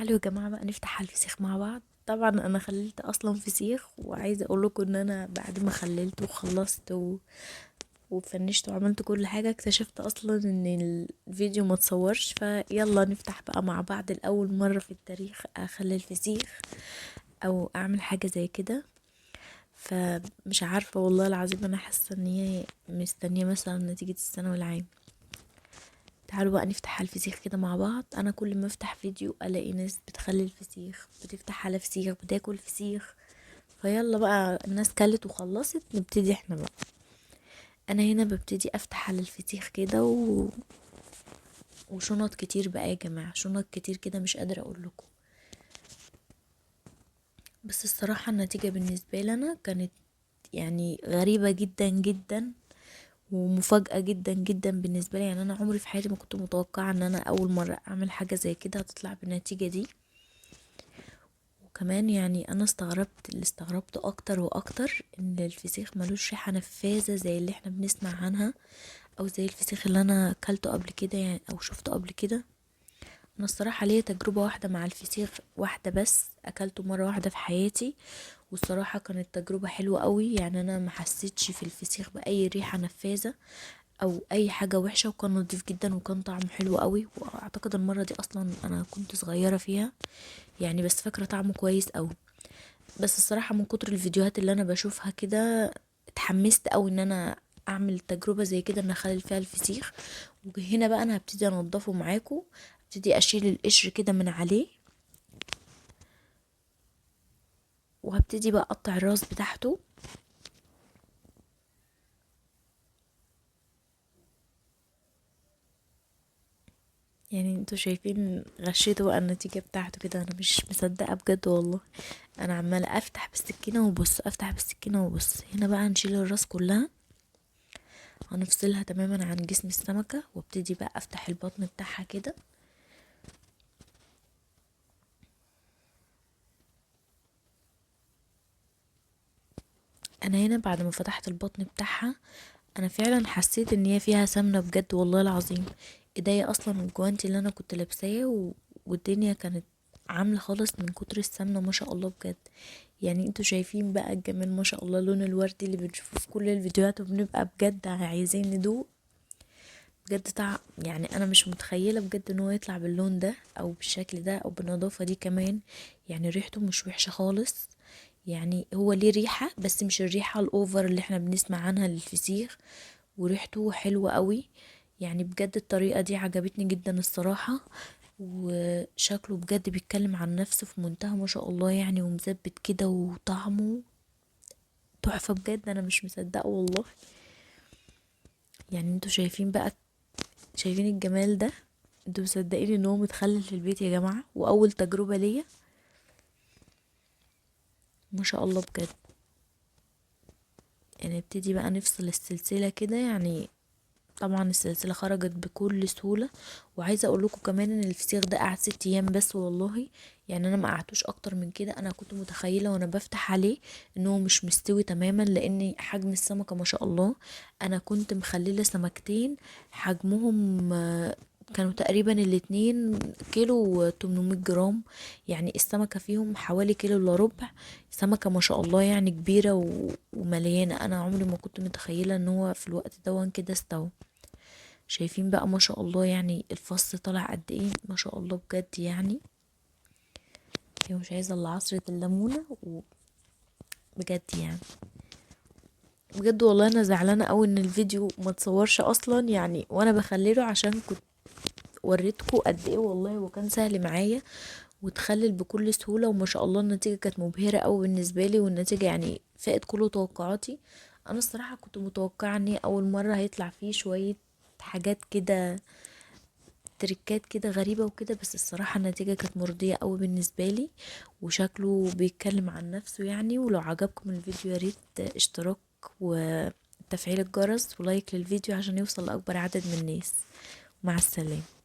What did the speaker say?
تعالوا يا جماعة بقى نفتح على الفسيخ مع بعض. طبعا انا خللت اصلا فسيخ، وعايزة اقول لكم ان انا بعد ما خللت وخلصت وفنشت وعملت كل حاجة، اكتشفت اصلا ان الفيديو ما تصورش. فيلا نفتح بقى مع بعض الاول مرة في التاريخ اخلل فسيخ او اعمل حاجة زي كده. فمش عارفة والله العظيم، انا حاسة ان هي مستنية مثلا نتيجة الثانوي العام. تعالوا بقى نفتح على الفسيخ كده مع بعض. انا كل ما افتح فيديو الاقي ناس بتخلي الفسيخ، بتفتح على فسيخ، بتاكل فسيخ. فيلا بقى الناس كلت وخلصت، نبتدي احنا بقى. انا هنا ببتدي افتح على الفسيخ كده وشنط كتير بقى يا جماعة، شنط كتير كده مش قادرة اقول لكم. بس الصراحة النتيجة بالنسبة لنا كانت يعني غريبة جدا جدا ومفاجأة جدا جدا بالنسبة لي. يعني انا عمري في حياتي ما كنت متوقعة ان انا اول مرة اعمل حاجة زي كده هتطلع بالنتيجة دي. وكمان يعني انا اللي استغربته اكتر واكتر ان الفسيخ ملوش ريحة نفاذة زي اللي احنا بنسمع عنها، او زي الفسيخ اللي انا اكلته قبل كده يعني او شفته قبل كده. انا الصراحة ليا تجربة واحدة مع الفسيخ، واحدة بس اكلته مرة واحدة في حياتي، والصراحة كانت تجربة حلوة قوي. يعني انا ما حسيتش في الفسيخ باي ريحة نفاذة او اي حاجة وحشة، وكان نضيف جدا وكان طعمه حلو قوي. واعتقد المرة دي اصلا انا كنت صغيرة فيها يعني، بس فاكرة طعمه كويس قوي. بس الصراحة من كتر الفيديوهات اللي انا بشوفها كده اتحمست قوي ان انا اعمل تجربة زي كده، ان اخلي فيها الفسيخ. وهنا بقى انا هبتدي انضفه معاكم، هبتدي اشيل القشر كده من عليه، وهبتدي بقى اقطع الراس بتاعته. يعني انتوا شايفين غشيتوا بقى النتيجة بتاعته كده، انا مش مصدقة بجد والله. انا عمالة افتح بالسكينة وبص، افتح بالسكينة وبص. هنا بقى نشيل الراس كلها، هنفصلها تماما عن جسم السمكة، وابتدي بقى افتح البطن بتاعها كده. انا هنا بعد ما فتحت البطن بتاعها، انا فعلا حسيت ان هي فيها سمنة بجد والله العظيم. ايديا اصلا والجوانتي اللي انا كنت لابساه والدنيا كانت عاملة خالص من كتر السمنة، ما شاء الله بجد. يعني انتوا شايفين بقى الجمال ما شاء الله، لون الوردي اللي بنشوفه في كل الفيديوهات، وبنبقى بجد عايزين ندوق بجد طعم. يعني انا مش متخيلة بجد ان هو يطلع باللون ده او بالشكل ده او بالنظافة دي كمان. يعني ريحته مش وحشة خالص. يعني هو ليه ريحة بس مش الريحة الاوفر اللي احنا بنسمع عنها للفسيخ، وريحته حلوة قوي. يعني بجد الطريقة دي عجبتني جدا الصراحة. وشكله بجد بيتكلم عن نفسه في منتهى ما شاء الله يعني، ومزبت كده وطعمه تحفة بجد. انا مش مصدقه والله. يعني انتوا شايفين بقى، شايفين الجمال ده؟ انتوا مصدقين ان هو متخلل في البيت يا جماعة، واول تجربة ليا؟ ما شاء الله بجد. يعني نبتدي بقى نفصل السلسلة كده يعني. طبعا السلسلة خرجت بكل سهولة. وعايزة اقول لكم كمان ان الفسيخ ده قعد 6 ايام بس والله. يعني انا ما قعدتوش اكتر من كده. انا كنت متخيلة وانا بفتح عليه ان هو مش مستوي تماما، لان حجم السمكة ما شاء الله. انا كنت مخللة سمكتين حجمهم كانوا تقريبا الاتنين كيلو 800 جرام. يعني السمكة فيهم حوالي كيلو الا ربع. سمكة ما شاء الله يعني كبيرة ومليانة. انا عمري ما كنت متخيلة ان هو في الوقت ده كده استوى. شايفين بقى ما شاء الله يعني الفص طلع قد ايه، ما شاء الله بجد يعني. هي مش عايزة الا عصرة الليمونة وبجد يعني. بجد والله انا زعلانة اوي ان الفيديو ما تصورش اصلا يعني، وانا بخلله عشان كنت وريتكم قد ايه والله، وكان سهل معايا وتخلل بكل سهولة. وما شاء الله النتيجة كانت مبهرة اوي بالنسبة لي، والنتيجة يعني فاقت كل توقعاتي. انا الصراحة كنت متوقعة ان هي اول مرة هيطلع فيه شوية حاجات كده، تريكات كده غريبة وكده. بس الصراحة النتيجة كانت مرضية قوي بالنسبة لي، وشكله بيتكلم عن نفسه يعني. ولو عجبكم الفيديو ياريت اشتراك وتفعيل الجرس ولايك للفيديو عشان يوصل لأكبر عدد من الناس. مع السلامة.